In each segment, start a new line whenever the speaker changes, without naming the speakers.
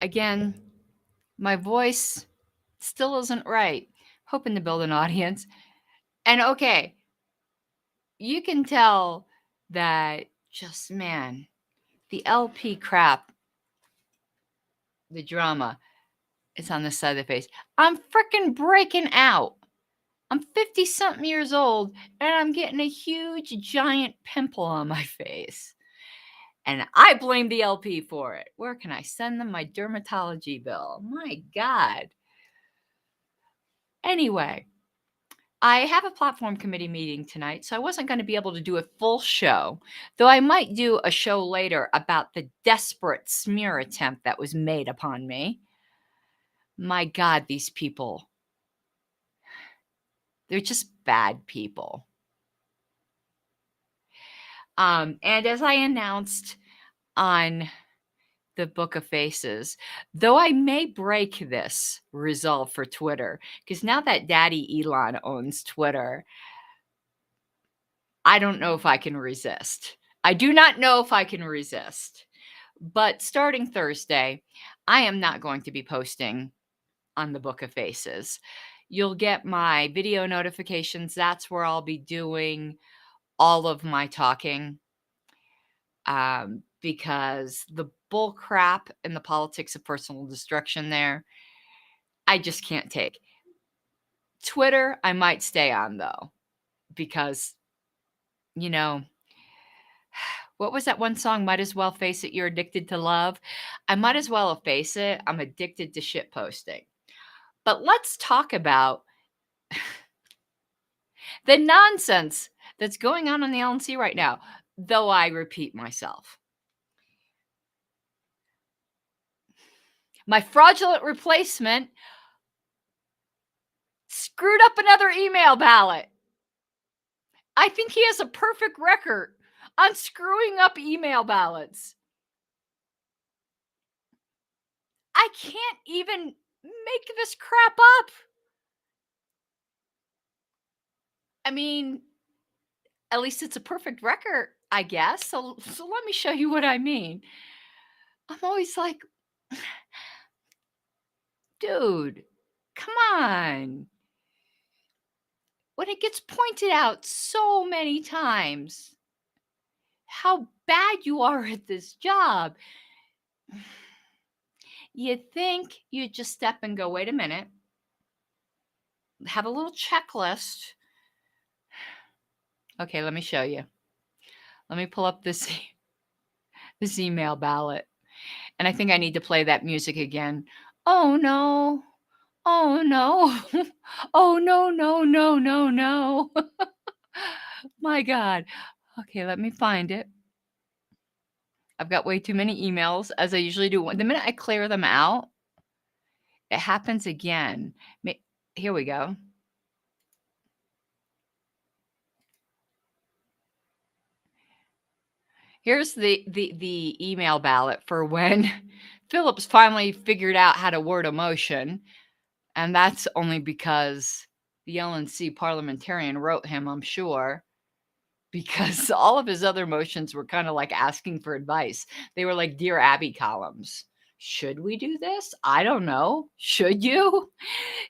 Again, my voice still isn't right. Hoping to build an audience. And okay, you can tell that just, man, the LP crap, the drama, is on this side of the face. I'm freaking breaking out. I'm 50-something years old, and I'm getting a huge, giant pimple on my face. And I blame the LP for it. Where can I send them my dermatology bill? My God. Anyway, I have a platform committee meeting tonight, so I wasn't going to be able to do a full show, though I might do a show later about the desperate smear attempt that was made upon me. My God, these people. They're just bad people. And as I announced on the Book of Faces, though I may break this resolve for Twitter, because now that Daddy Elon owns Twitter, I don't know if I can resist. I do not know if I can resist. But starting Thursday, I am not going to be posting on the Book of Faces. You'll get my video notifications. That's where I'll be doing all of my talking. Because the bull crap and the politics of personal destruction there, I just can't take. Twitter, I might stay on though, because, you know, what was that one song? Might as well face it, you're addicted to love. I might as well face it. I'm addicted to shit posting. But let's talk about the nonsense that's going on in the LNC right now, though I repeat myself. My fraudulent replacement screwed up another email ballot. I think he has a perfect record on screwing up email ballots. I can't even make this crap up. I mean, at least it's a perfect record, I guess. So let me show you what I mean. I'm always like, dude, come on. When it gets pointed out so many times how bad you are at this job, you'd think you'd just step and go, wait a minute, have a little checklist. Okay, let me show you. Let me pull up this email ballot. And I think I need to play that music again. Oh no. Oh no. Oh no, no, no, no, no. My God. Okay, let me find it. I've got way too many emails, as I usually do. The minute I clear them out, it happens again. Here we go. Here's the email ballot for when Phillips finally figured out how to word a motion. And that's only because the LNC parliamentarian wrote him, I'm sure, because all of his other motions were kind of like asking for advice. They were like Dear Abby columns. Should we do this? I don't know. Should you?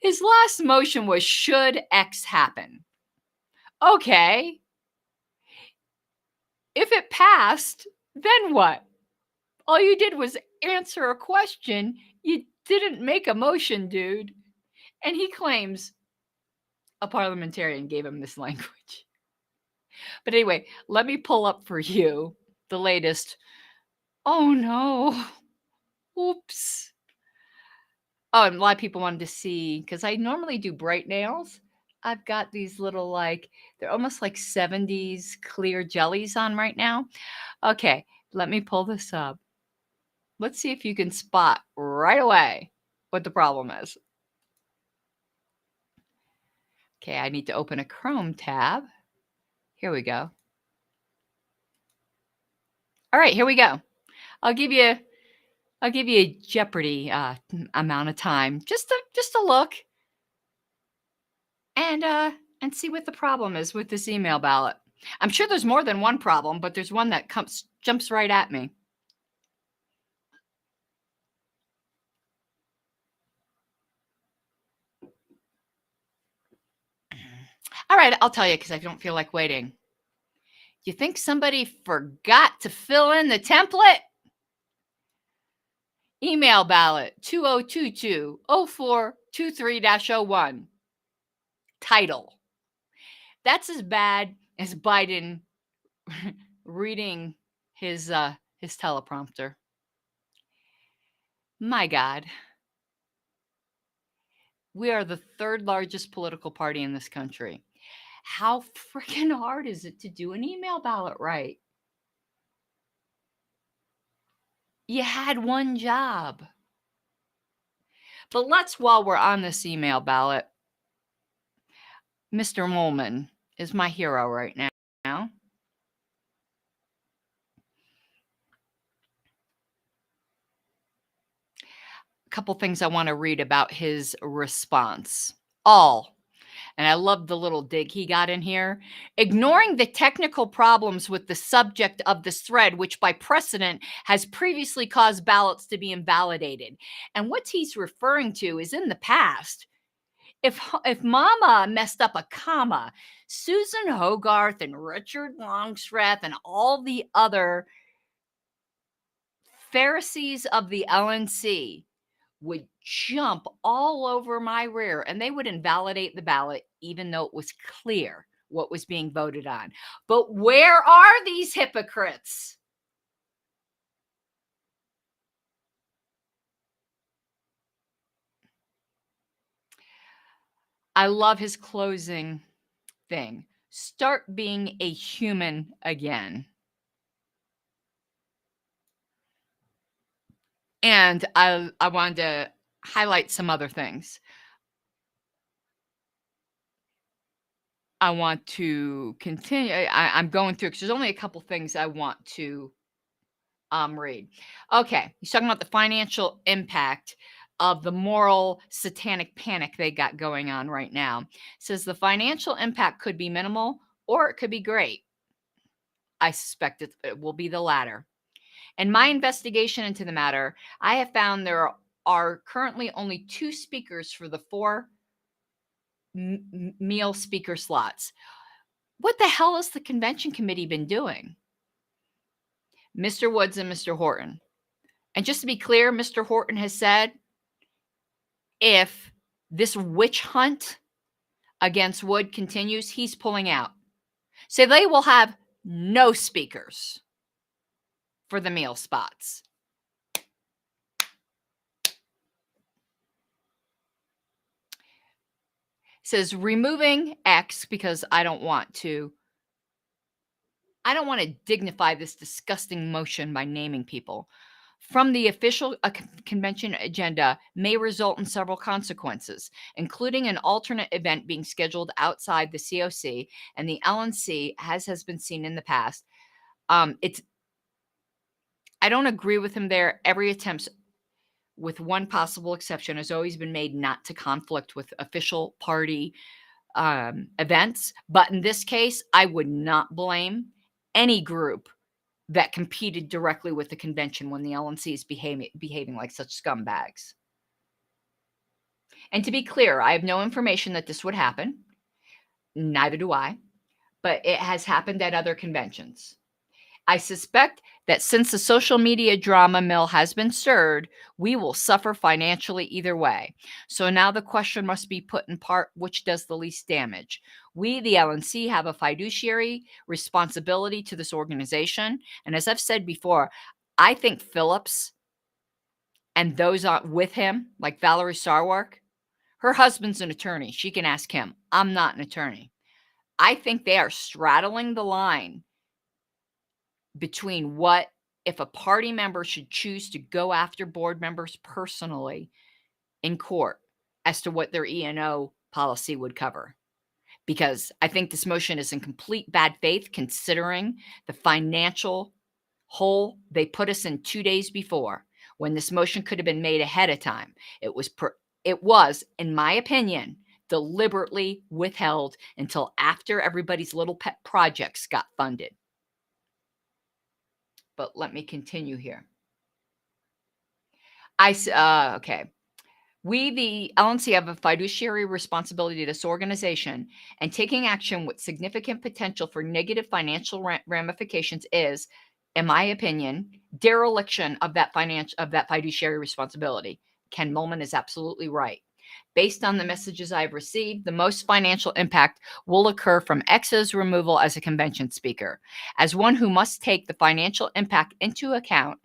His last motion was, should X happen? Okay. If it passed, then what? All you did was answer a question. You didn't make a motion, dude. And he claims a parliamentarian gave him this language. But anyway, let me pull up for you the latest. Oh no. Oops. Oh, and a lot of people wanted to see, because I normally do bright nails. I've got these little, like, they're almost like 70s clear jellies on right now. Okay, let me pull this up. Let's see if you can spot right away what the problem is. Okay, I need to open a Chrome tab. Here we go. All right, here we go. I'll give you a Jeopardy amount of time, just to look and see what the problem is with this email ballot. I'm sure there's more than one problem, but there's one that jumps right at me. right, I'll tell you because I don't feel like waiting. You think somebody forgot to fill in the template? Email ballot 2022-0423-01. Title. That's as bad as Biden reading his teleprompter. My God. We are the third largest political party in this country. How freaking hard is it to do an email ballot right? You had one job. But while we're on this email ballot, Mr. Molman is my hero right now. A couple things I want to read about his response. And I love the little dig he got in here. Ignoring the technical problems with the subject of this thread, which by precedent has previously caused ballots to be invalidated. And what he's referring to is in the past, if Mama messed up a comma, Susan Hogarth and Richard Longstreth and all the other Pharisees of the LNC would jump all over my rear and they would invalidate the ballot, even though it was clear what was being voted on. But where are these hypocrites? I love his closing thing. Start being a human again. And I wanted to highlight some other things. I want to continue. I'm going through because there's only a couple things I want to read. Okay, he's talking about the financial impact of the moral satanic panic they got going on right now. Says the financial impact could be minimal or it could be great. I suspect it will be the latter. In my investigation into the matter, I have found there are currently only 2 speakers for the 4 meal speaker slots. What the hell has the convention committee been doing? Mr. Woods and Mr. Horton. And just to be clear, Mr. Horton has said if this witch hunt against Wood continues, he's pulling out. So they will have no speakers for the meal spots. Says removing X because I don't want to dignify this disgusting motion by naming people from the official convention agenda may result in several consequences, including an alternate event being scheduled outside the COC and the LNC, as has been seen in the past. I don't agree with him there. Every attempt, with one possible exception, has always been made not to conflict with official party events. But in this case, I would not blame any group that competed directly with the convention when the LNC is behaving like such scumbags. And to be clear, I have no information that this would happen. Neither do I. But it has happened at other conventions. I suspect that since the social media drama mill has been stirred, we will suffer financially either way. So now the question must be put in part, which does the least damage? We, the LNC, have a fiduciary responsibility to this organization. And as I've said before, I think Phillips and those with him, like Valerie Sarwark, her husband's an attorney. She can ask him. I'm not an attorney. I think they are straddling the line between what if a party member should choose to go after board members personally in court as to what their E&O policy would cover. Because I think this motion is in complete bad faith considering the financial hole they put us in 2 days before when this motion could have been made ahead of time. It was, in my opinion, deliberately withheld until after everybody's little pet projects got funded. But let me continue here. Okay. We, the LNC, have a fiduciary responsibility to this organization, and taking action with significant potential for negative financial ramifications is, in my opinion, dereliction of that fiduciary responsibility. Ken Mulman is absolutely right. Based on the messages I've received, the most financial impact will occur from X's removal as a convention speaker. As one who must take the financial impact into account,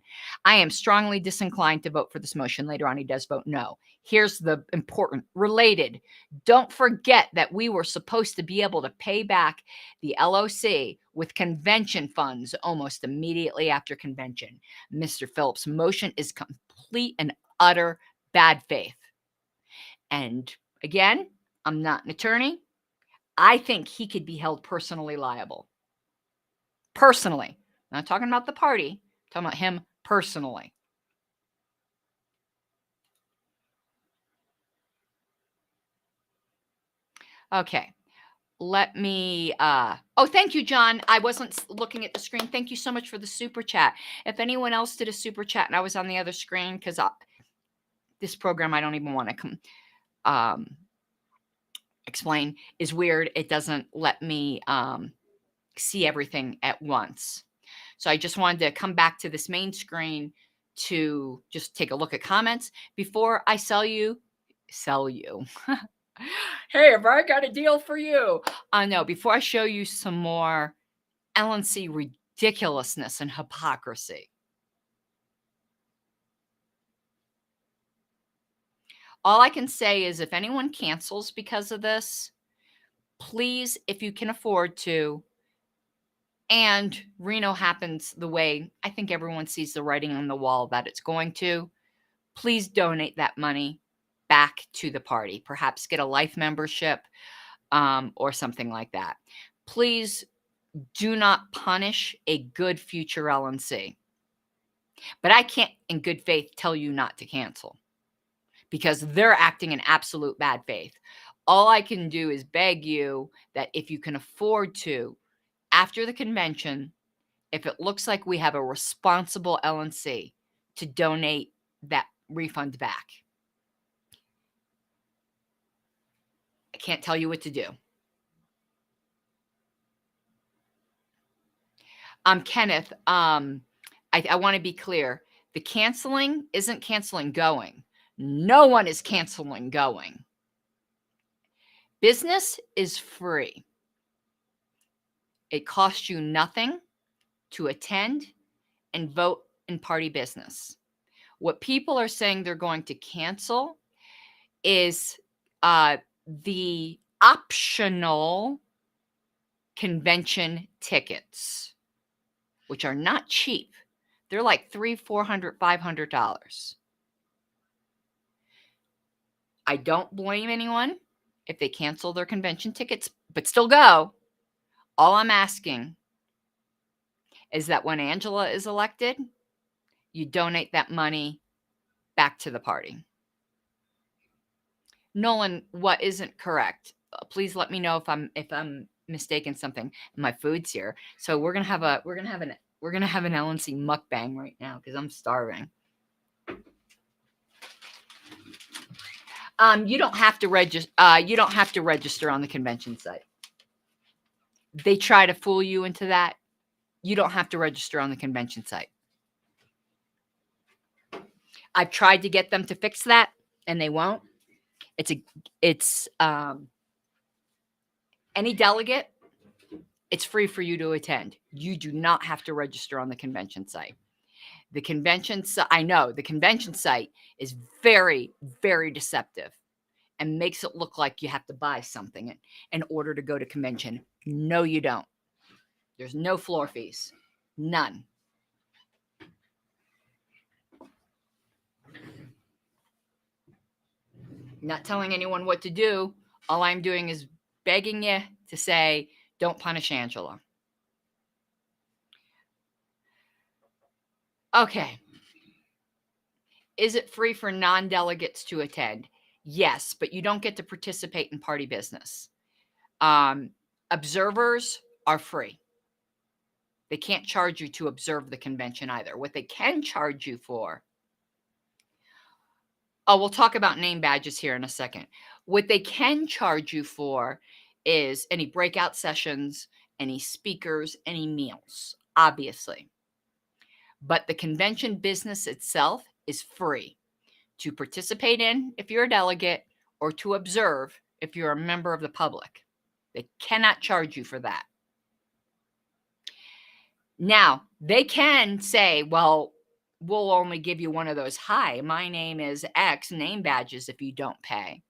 I am strongly disinclined to vote for this motion. Later on, he does vote no. Here's the important related. Don't forget that we were supposed to be able to pay back the LOC with convention funds almost immediately after convention. Mr. Phillips' motion is complete and utter bad faith. And again, I'm not an attorney. I think he could be held personally liable. Personally. I'm not talking about the party. I'm talking about him personally. Okay. Let me, oh, thank you, John. I wasn't looking at the screen. Thank you so much for the super chat. If anyone else did a super chat and I was on the other screen, because this program I don't even want to explain is weird. It doesn't let me see everything at once. So I just wanted to come back to this main screen to just take a look at comments before I sell you. Hey, have I got a deal for you? No, before I show you some more LNC ridiculousness and hypocrisy. All I can say is if anyone cancels because of this, please, if you can afford to, and Reno happens the way I think everyone sees the writing on the wall that it's going to, please donate that money back to the party. Perhaps get a life membership or something like that. Please do not punish a good future LNC. But I can't, in good faith, tell you not to cancel because they're acting in absolute bad faith. All I can do is beg you that if you can afford to, after the convention, if it looks like we have a responsible LNC, to donate that refund back. I can't tell you what to do. Kenneth, I want to be clear. The canceling isn't canceling going. No one is canceling going. Business is free. It costs you nothing to attend and vote in party business. What people are saying they're going to cancel is the optional convention tickets, which are not cheap. They're like $300, $400, $500. I don't blame anyone if they cancel their convention tickets, but still go. All I'm asking is that when Angela is elected, you donate that money back to the party. Nolan, what isn't correct? Please let me know if I'm mistaken something. My food's here, so we're gonna have an LNC mukbang right now because I'm starving. You don't have to register. You don't have to register on the convention site. They try to fool you into that. You don't have to register on the convention site. I've tried to get them to fix that, and they won't. It's any delegate. It's free for you to attend. You do not have to register on the convention site. The convention site is very, very deceptive and makes it look like you have to buy something in order to go to convention. No, you don't. There's no floor fees. None. Not telling anyone what to do. All I'm doing is begging you to say, don't punish Angela. Okay. Is it free for non-delegates to attend? Yes, but you don't get to participate in party business. Observers are free. They can't charge you to observe the convention either. What they can charge you for Oh, we'll talk about name badges here in a second. What they can charge you for is any breakout sessions, any speakers, any meals, obviously. But the convention business itself is free to participate in if you're a delegate or to observe if you're a member of the public. They cannot charge you for that. Now, they can say, well, we'll only give you one of those, hi, my name is X name badges if you don't pay.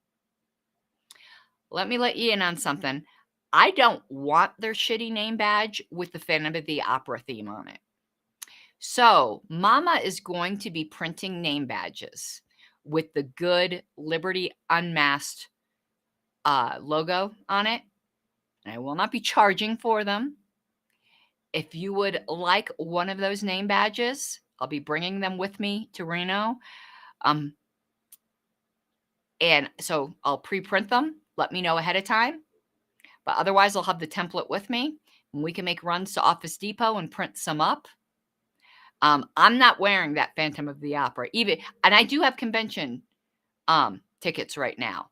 Let me let you in on something. I don't want their shitty name badge with the Phantom of the Opera theme on it. So, Mama is going to be printing name badges with the good Liberty Unmasked logo on it. And I will not be charging for them. If you would like one of those name badges, I'll be bringing them with me to Reno. And so I'll pre-print them. Let me know ahead of time. But otherwise, I'll have the template with me. And we can make runs to Office Depot and print some up. I'm not wearing that Phantom of the Opera. And I do have convention tickets right now.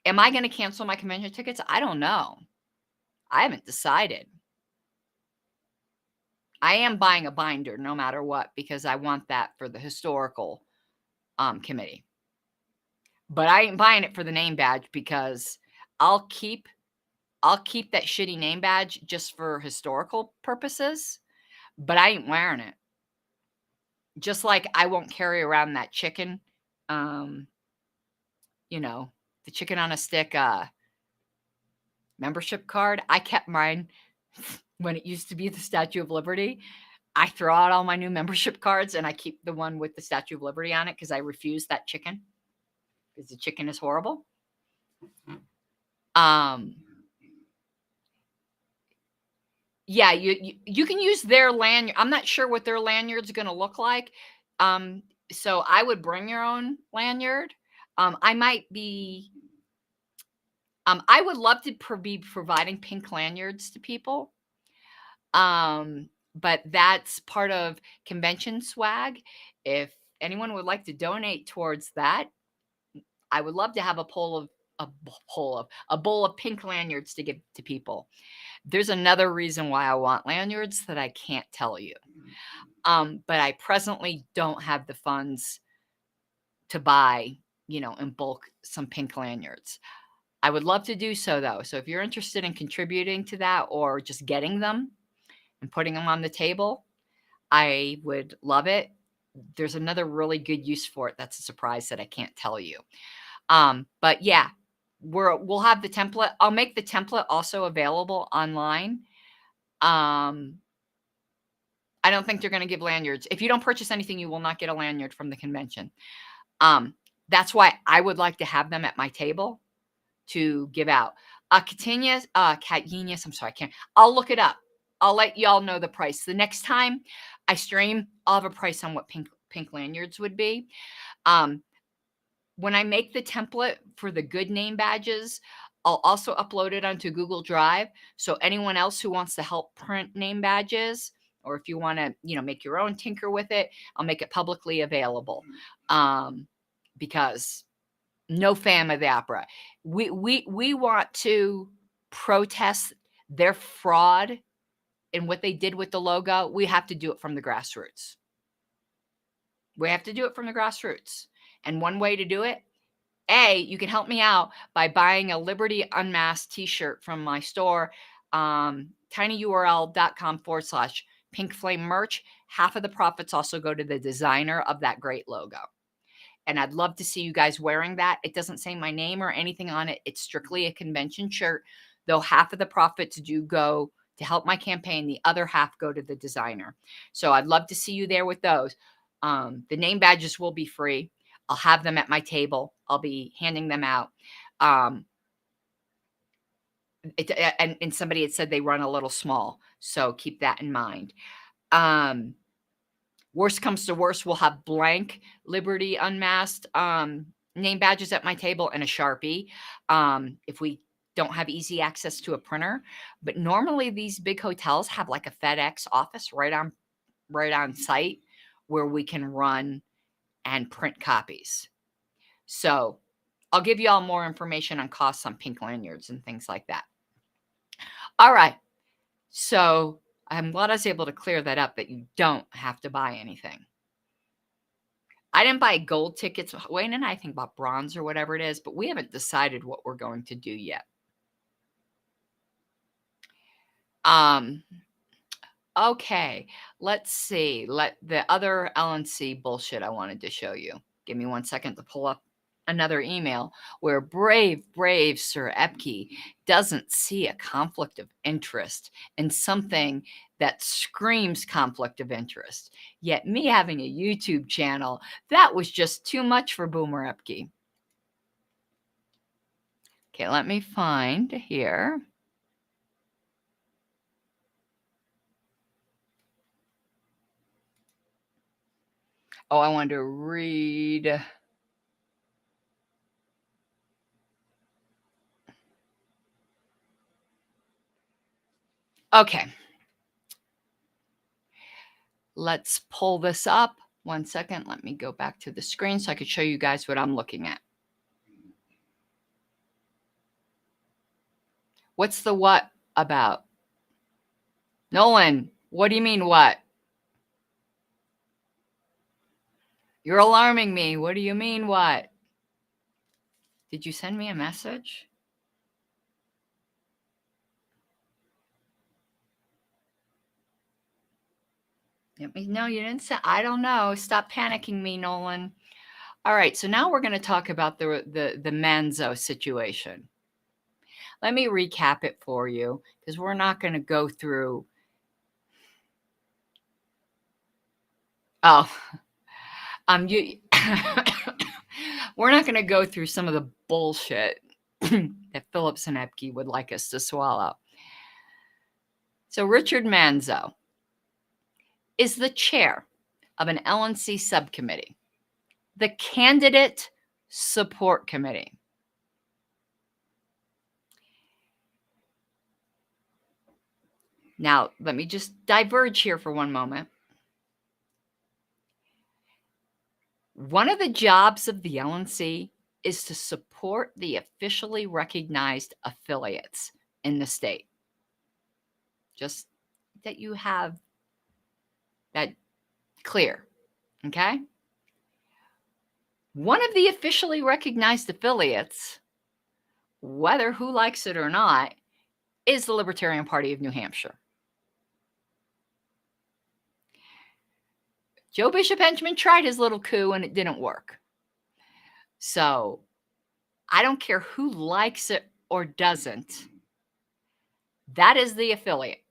Am I going to cancel my convention tickets? I don't know. I haven't decided. I am buying a binder no matter what because I want that for the historical committee. But I ain't buying it for the name badge because I'll keep that shitty name badge just for historical purposes, but I ain't wearing it. Just like I won't carry around that chicken, the chicken on a stick membership card. I kept mine when it used to be the Statue of Liberty. I throw out all my new membership cards and I keep the one with the Statue of Liberty on it because I refuse that chicken because the chicken is horrible. Yeah, you can use their lanyard. I'm not sure what their lanyard's going to look like. So I would bring your own lanyard. I might be. I would love to be providing pink lanyards to people. But that's part of convention swag. If anyone would like to donate towards that, I would love to have a bowl of pink lanyards to give to people. There's another reason why I want lanyards that I can't tell you. But I presently don't have the funds to buy, in bulk some pink lanyards. I would love to do so though. So if you're interested in contributing to that or just getting them and putting them on the table, I would love it. There's another really good use for it. That's a surprise that I can't tell you. But yeah, we'll have the template. I'll make the template also available online. I don't think they're going to give lanyards. If you don't purchase anything, you will not get a lanyard from the convention. That's why I would like to have them at my table to give out. Catinius, I'm sorry, I can't. I'll look it up. I'll let y'all know the price. The next time I stream, I'll have a price on what pink lanyards would be. When I make the template for the good name badges, I'll also upload it onto Google Drive. So anyone else who wants to help print name badges, or if you want to, make your own tinker with it, I'll make it publicly available. Because no Phantom of the Opera. We want to protest their fraud in what they did with the logo. We have to do it from the grassroots. And one way to do it, you can help me out by buying a Liberty Unmasked t-shirt from my store, tinyurl.com/Pink Flame merch. Half of the profits also go to the designer of that great logo. And I'd love to see you guys wearing that. It doesn't say my name or anything on it. It's strictly a convention shirt, though half of the profits do go to help my campaign. The other half go to the designer. So I'd love to see you there with those. The name badges will be free. I'll have them at my table. I'll be handing them out. And somebody had said they run a little small. So keep that in mind. Worst comes to worst, we'll have blank Liberty Unmasked name badges at my table and a Sharpie if we don't have easy access to a printer. But normally these big hotels have like a FedEx office right on site where we can run and print copies. So I'll give you all more information on costs on pink lanyards and things like that. All right. So I'm glad I was able to clear that up, that you don't have to buy anything. I didn't buy gold tickets. Wayne and I think about bronze or whatever it is, but we haven't decided what we're going to do yet. Okay, let's see. The other LNC bullshit I wanted to show you. Give me 1 second to pull up another email where brave Sir Epke doesn't see a conflict of interest in something that screams conflict of interest. Yet me having a YouTube channel, that was just too much for Boomer Epke. Okay, let me find here. Oh, I wanted to read. Okay. Let's pull this up. 1 second. Let me go back to the screen so I could show you guys what I'm looking at. What's the what about? Nolan, what do you mean what? You're alarming me. What do you mean what? Did you send me a message? No, you didn't say. I don't know. Stop panicking me, Nolan. All right, so now we're going to talk about the Manzo situation. Let me recap it for you, because we're not going to go through. Oh, we're not going to go through some of the bullshit that Phillips and Epke would like us to swallow. So Richard Manzo is the chair of an LNC subcommittee, the Candidate Support Committee. Now, let me just diverge here for one moment. One of the jobs of the LNC is to support the officially recognized affiliates in the state. Just that you have that clear, okay? One of the officially recognized affiliates, whether who likes it or not, is the Libertarian Party of New Hampshire. Joe Bishop Henchman tried his little coup and it didn't work. So I don't care who likes it or doesn't. That is the affiliate.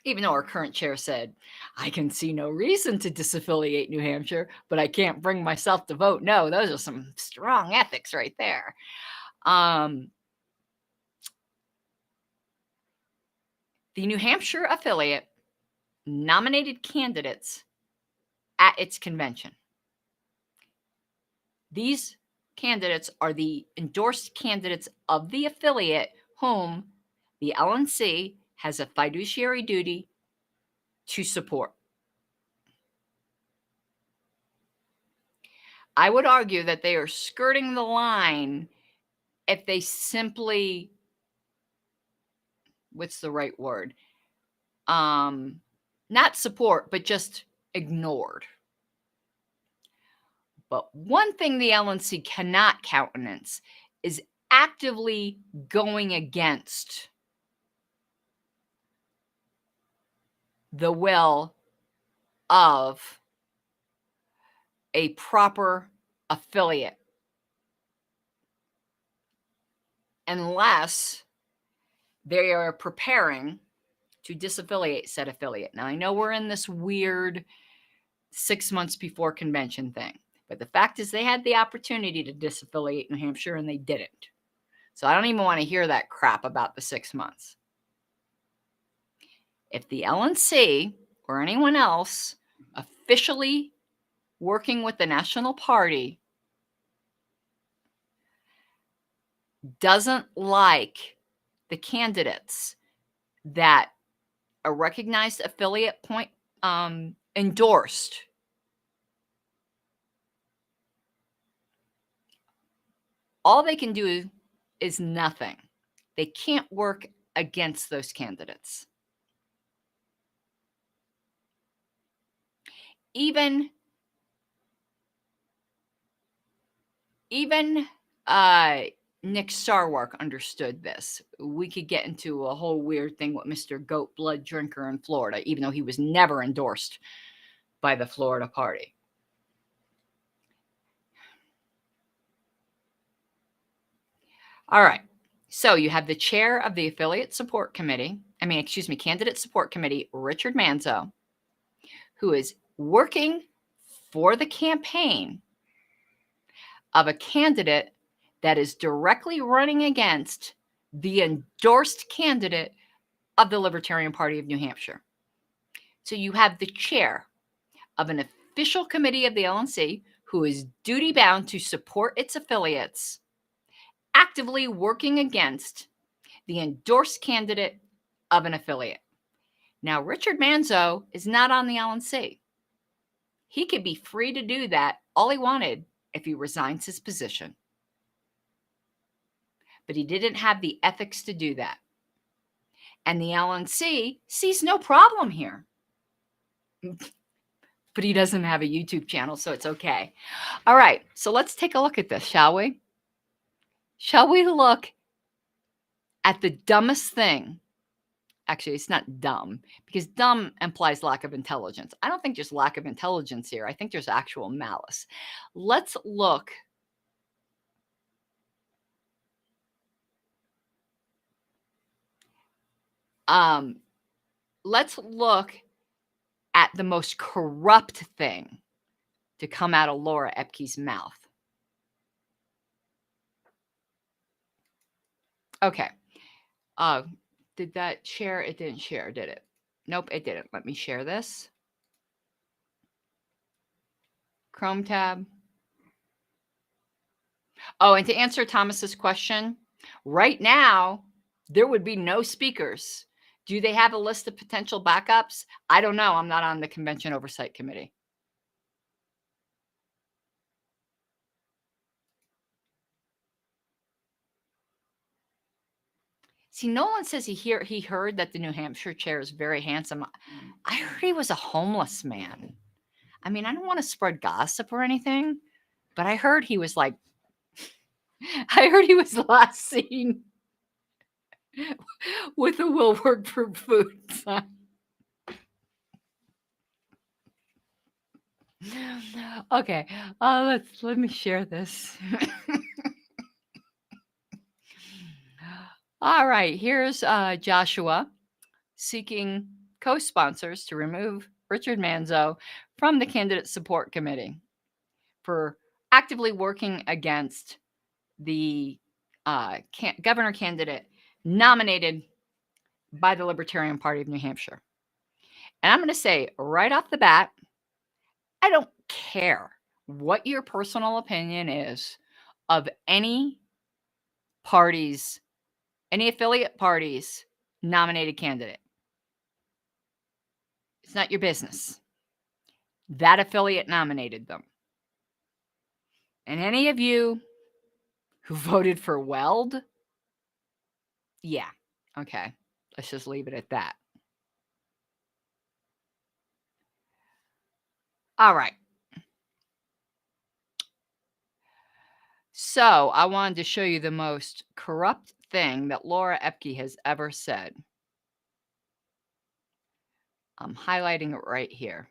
Even though our current chair said, I can see no reason to disaffiliate New Hampshire, but I can't bring myself to vote no. Those are some strong ethics right there. The New Hampshire affiliate nominated candidates at its convention. These candidates are the endorsed candidates of the affiliate whom the LNC has a fiduciary duty to support. I would argue that they are skirting the line if they simply, what's the right word? Not support, but just ignored. But one thing the LNC cannot countenance is actively going against the will of a proper affiliate, unless they are preparing to disaffiliate said affiliate. Now, I know we're in this weird 6 months before convention thing, but the fact is they had the opportunity to disaffiliate New Hampshire and they didn't. So I don't even want to hear that crap about the 6 months. If the LNC or anyone else officially working with the National Party doesn't like the candidates that a recognized affiliate endorsed. All they can do is nothing. They can't work against those candidates. Even Nick Sarwark understood this. We could get into a whole weird thing with Mr. Goat Blood Drinker in Florida, even though he was never endorsed by the Florida party. All right. So you have the chair of the Candidate Support Committee, Richard Manzo, who is working for the campaign of a candidate that is directly running against the endorsed candidate of the Libertarian Party of New Hampshire. So you have the chair of an official committee of the LNC who is duty-bound to support its affiliates, actively working against the endorsed candidate of an affiliate. Now, Richard Manzo is not on the LNC. He could be free to do that all he wanted if he resigns his position. But he didn't have the ethics to do that. And the LNC sees no problem here. But he doesn't have a YouTube channel, so it's okay. All right, so let's take a look at this, shall we? Shall we look at the dumbest thing? Actually, it's not dumb, because dumb implies lack of intelligence. I don't think there's lack of intelligence here. I think there's actual malice. Let's look at the most corrupt thing to come out of Laura Epke's mouth. Okay. Did that share? It didn't share, did it? Nope, it didn't. Let me share this. Chrome tab. Oh, and to answer Thomas's question, right now, there would be no speakers. Do they have a list of potential backups? I don't know. I'm not on the Convention Oversight Committee. See, Nolan says he heard that the New Hampshire chair is very handsome. I heard he was a homeless man. I mean, I don't want to spread gossip or anything, but I heard he was like, I heard he was last seen with a will work for food sign. Okay, let me share this. All right, here's Joshua seeking co-sponsors to remove Richard Manzo from the Candidate Support Committee for actively working against the governor candidate nominated by the Libertarian Party of New Hampshire. And I'm going to say right off the bat, I don't care what your personal opinion is of any parties, any affiliate parties nominated candidate. It's not your business. That affiliate nominated them. And any of you who voted for Weld, yeah, okay. Let's just leave it at that. All right. So I wanted to show you the most corrupt thing that Laura Epke has ever said. I'm highlighting it right here.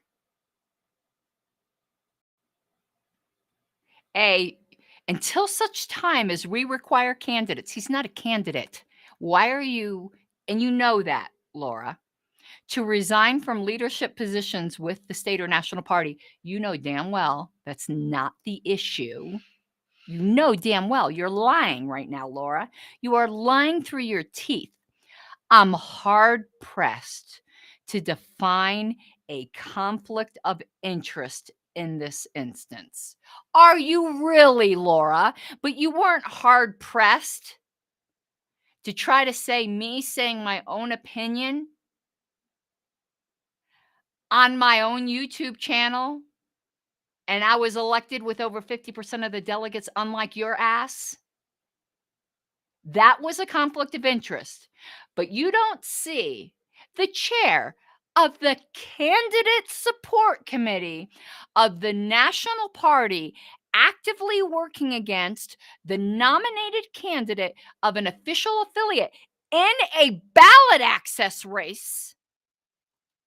Until such time as we require candidates, he's not a candidate. Why are you, and you know that, Laura, to resign from leadership positions with the state or national party? You know damn well that's not the issue. You know damn well you're lying right now, Laura. You are lying through your teeth. I'm hard-pressed to define a conflict of interest in this instance. Are you really, Laura? But you weren't hard-pressed to try to say me saying my own opinion on my own YouTube channel, and I was elected with over 50% of the delegates, unlike your ass, that was a conflict of interest. But you don't see the chair of the candidate support committee of the national party actively working against the nominated candidate of an official affiliate in a ballot access race.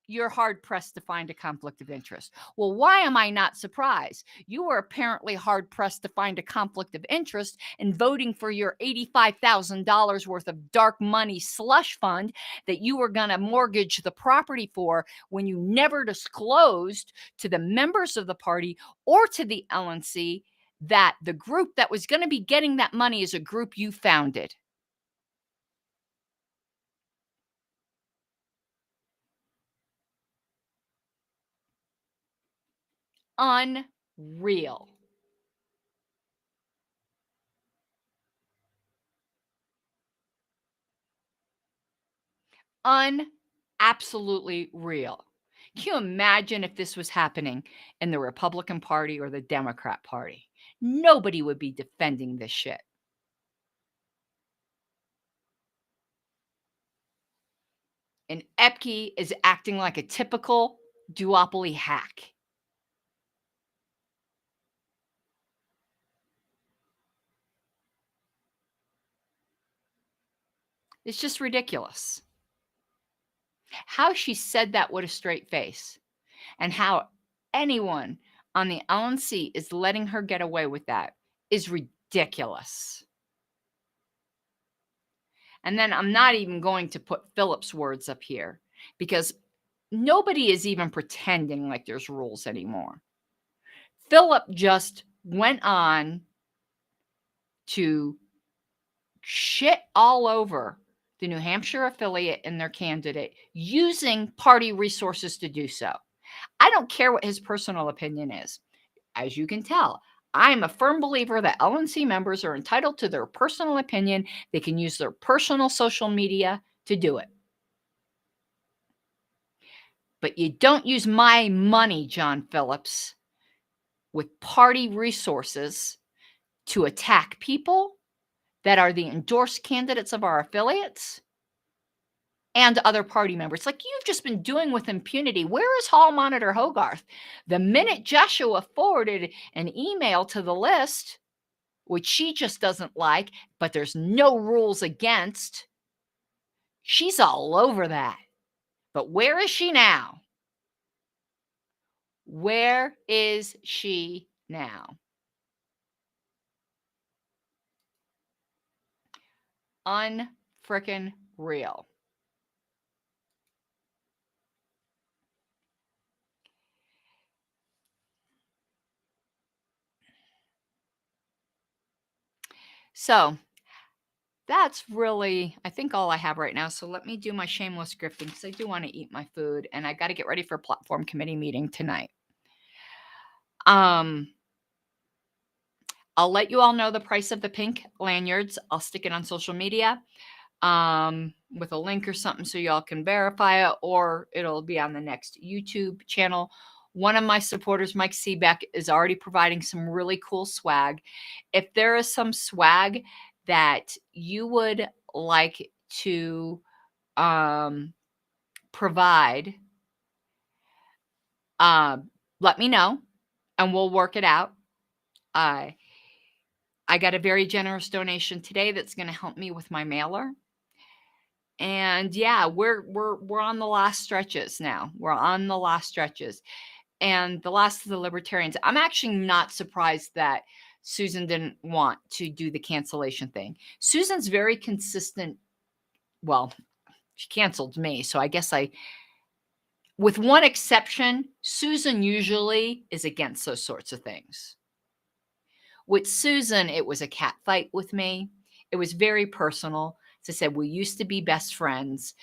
You're hard pressed to find a conflict of interest. Well, why am I not surprised? You were apparently hard pressed to find a conflict of interest in voting for your $85,000 worth of dark money slush fund that you were going to mortgage the property for when you never disclosed to the members of the party or to the LNC that the group that was going to be getting that money is a group you founded. Unreal. Absolutely real. Can you imagine if this was happening in the Republican Party or the Democrat Party? Nobody would be defending this shit. And Epke is acting like a typical duopoly hack. It's just ridiculous. How she said that with a straight face, and how anyone on the LNC is letting her get away with that is ridiculous. And then I'm not even going to put Philip's words up here because nobody is even pretending like there's rules anymore. Philip just went on to shit all over the New Hampshire affiliate and their candidate using party resources to do so. I don't care what his personal opinion is. As you can tell, I'm a firm believer that LNC members are entitled to their personal opinion. They can use their personal social media to do it. But you don't use my money, John Phillips, with party resources to attack people that are the endorsed candidates of our affiliates and other party members, like you've just been doing with impunity. Where is Hall Monitor Hogarth? The minute Joshua forwarded an email to the list, which she just doesn't like, but there's no rules against, she's all over that. But where is she now? Where is she now? Unfrickin' real. So that's really, I think, all I have right now. So let me do my shameless grifting because I do want to eat my food and I got to get ready for a platform committee meeting tonight. I'll let you all know the price of the pink lanyards. I'll stick it on social media with a link or something so y'all can verify it, or it'll be on the next YouTube channel. One of my supporters, Mike Seebeck, is already providing some really cool swag. If there is some swag that you would like to provide, let me know and we'll work it out. I got a very generous donation today that's going to help me with my mailer. And yeah, we're on the last stretches now. We're on the last stretches. And the last of the Libertarians. I'm actually not surprised that Susan didn't want to do the cancellation thing. Susan's very consistent. Well, she canceled me, so I guess with one exception, Susan usually is against those sorts of things. With Susan, it was a cat fight with me. It was very personal. As I said, we used to be best friends.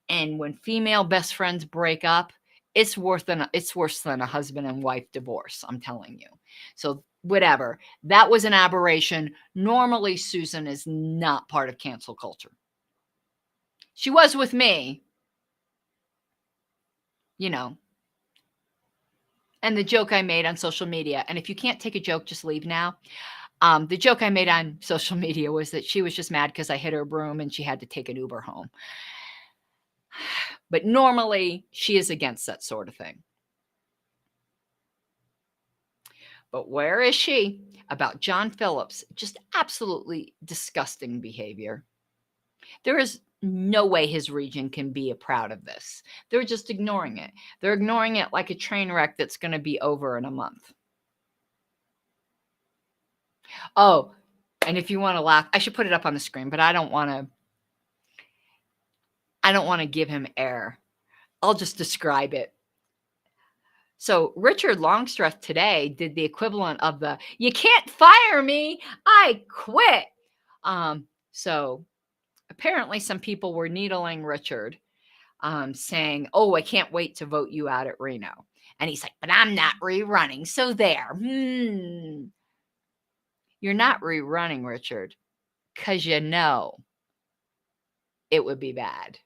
And when female best friends break up, it's worse than a husband and wife divorce, I'm telling you. So whatever. That was an aberration. Normally, Susan is not part of cancel culture. She was with me. You know, And the joke I made on social media, and if you can't take a joke, just leave now. The joke I made on social media was that she was just mad because I hit her broom and she had to take an Uber home. But normally she is against that sort of thing. But where is she about John Phillips? Just absolutely disgusting behavior. There is no way his region can be proud of this. They're just ignoring it. They're ignoring it like a train wreck that's going to be over in a month. Oh, and if you want to laugh, I should put it up on the screen, but I don't want to give him air. I'll just describe it. So Richard Longstreth today did the equivalent of the "you can't fire me, I quit." So apparently some people were needling Richard, saying, "Oh, I can't wait to vote you out at Reno." And he's like, "But I'm not rerunning, so there." You're not rerunning, Richard, because you know it would be bad.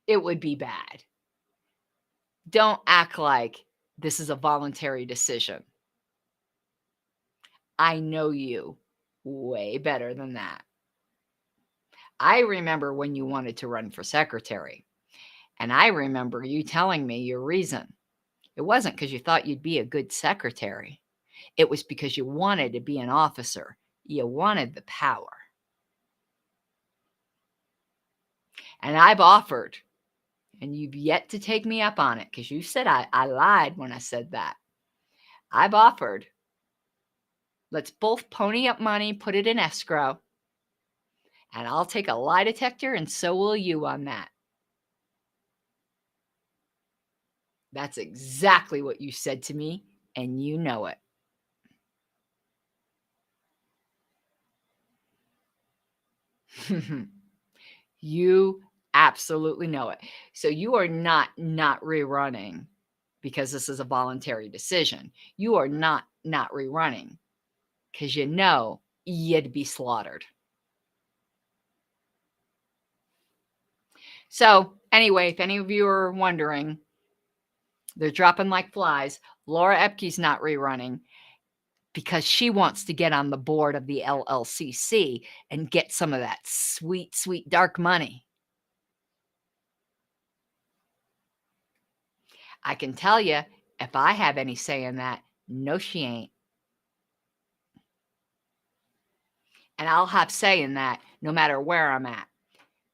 It would be bad. Don't act like this is a voluntary decision. I know you way better than that. I remember when you wanted to run for secretary, and I remember you telling me your reason. It wasn't because you thought you'd be a good secretary. It was because you wanted to be an officer. You wanted the power. And I've offered, and you've yet to take me up on it because you said I lied when I said that. I've offered, let's both pony up money, put it in escrow, and I'll take a lie detector, and so will you on that. That's exactly what you said to me, and you know it. You absolutely know it. So you are not rerunning because this is a voluntary decision. You are not rerunning because you know you'd be slaughtered. So anyway, if any of you are wondering, they're dropping like flies. Laura Epke's not rerunning because she wants to get on the board of the LLCC and get some of that sweet, sweet dark money. I can tell you, if I have any say in that, no, she ain't. And I'll have say in that no matter where I'm at.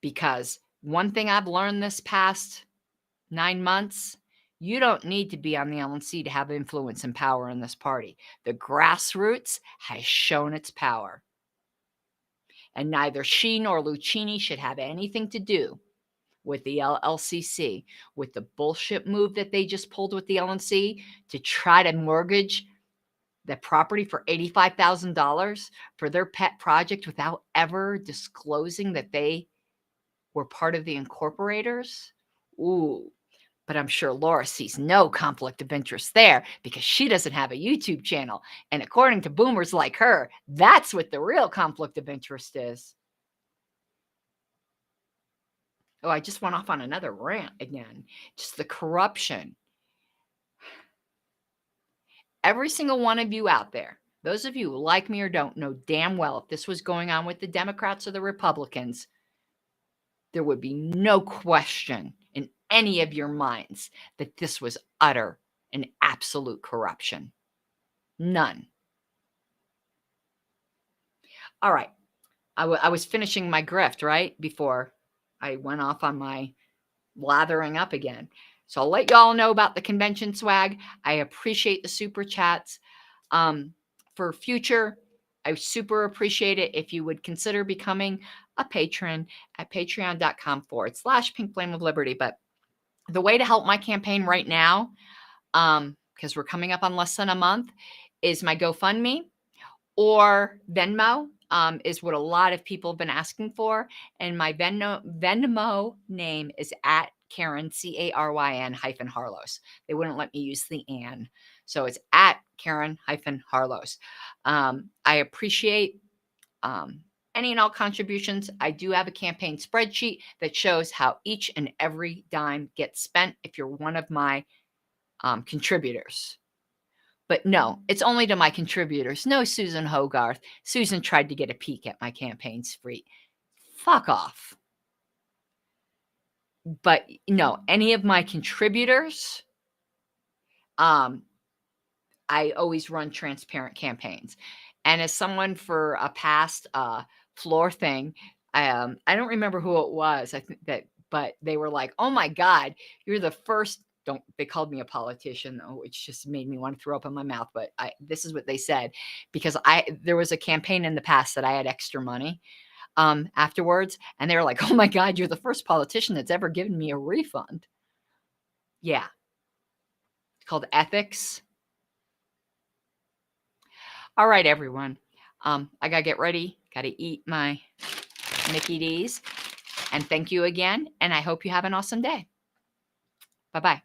Because one thing I've learned this past 9 months, you don't need to be on the LNC to have influence and power in this party. The grassroots has shown its power. And neither she nor Lucchini should have anything to do with the LLCC, with the bullshit move that they just pulled with the LNC to try to mortgage the property for $85,000 for their pet project without ever disclosing that they were part of the incorporators. Ooh, but I'm sure Laura sees no conflict of interest there because she doesn't have a YouTube channel. And according to boomers like her, that's what the real conflict of interest is. Oh, I just went off on another rant again. Just the corruption. Every single one of you out there, those of you who like me or don't, know damn well if this was going on with the Democrats or the Republicans, there would be no question in any of your minds that this was utter and absolute corruption. None. All right. I was finishing my grift, right, before I went off on my lathering up again. So I'll let y'all know about the convention swag. I appreciate the super chats. For future, I super appreciate it if you would consider becoming a patron at patreon.com/Pink Flame of Liberty. But the way to help my campaign right now, because we're coming up on less than a month, is my GoFundMe or Venmo. Is what a lot of people have been asking for. And my Venmo name is at Karen, Caryn -Harlos. They wouldn't let me use the "an." So it's at Karen -Harlos. I appreciate any and all contributions. I do have a campaign spreadsheet that shows how each and every dime gets spent. If you're one of my contributors. But no, it's only to my contributors. No, Susan Hogarth. Susan tried to get a peek at my campaign spree. Fuck off. But no, any of my contributors, I always run transparent campaigns. And as someone for a past floor thing, I don't remember who it was. I think that, but they were like, "Oh my God, you're the first." They called me a politician, though, which just made me want to throw up in my mouth. But this is what they said, because there was a campaign in the past that I had extra money afterwards, and they were like, "Oh my God, you're the first politician that's ever given me a refund." Yeah, it's called ethics. All right, everyone. I gotta get ready. Gotta eat my Mickey D's. And thank you again. And I hope you have an awesome day. Bye-bye.